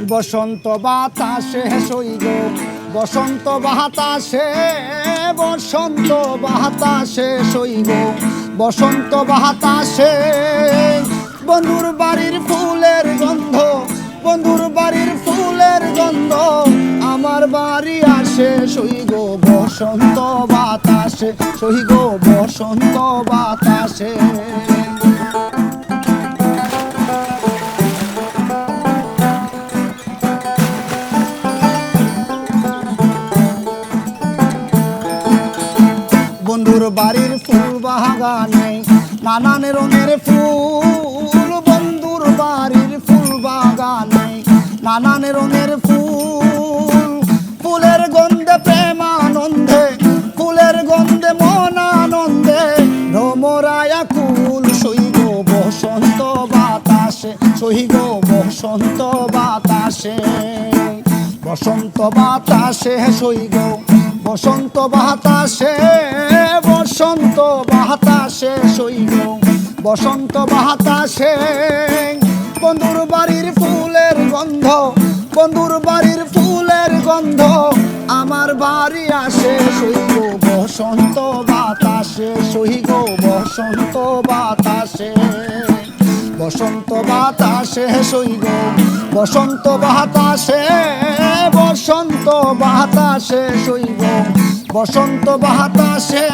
বসন্ত বাতাসে সইব বসন্ত বাতাসে বসন্ত বাতাসে সইব বসন্ত বাতাসে বন্ধুর বাড়ির ফুলের গন্ধ বন্ধুর বাড়ির ফুলের গন্ধ আমার বাড়ি আসে সইব বসন্ত বাতাসে সইব বসন্ত বাতাসে বন্ধুর বাড়ির ফুল বাগানে নানান রঙের ফুল বন্ধুর বাড়ির ফুল বাগানে নানান রঙের ফুল ফুলের গন্ধে প্রেমানন্দে ফুলের গন্ধে মন আনন্দে ভ্রমরায়া কুল সইব বসন্ত বাতাসে সইব বসন্ত বাতাসে বসন্ত বাতাসে সইব বসন্ত বাতাসে বসন্ত বাতাসে সইব বসন্ত বাতাসে বন্ধুর বাড়ির ফুলের গন্ধ বন্ধুর বাড়ির ফুলের গন্ধ আমার বাড়ি আসে সইব বসন্ত বাতাসে সইব বসন্ত বাতাসে বসন্ত বাতাসে সইব বসন্ত বাতাসে বসন্ত বাতাসে সইব বসন্ত বাতাসে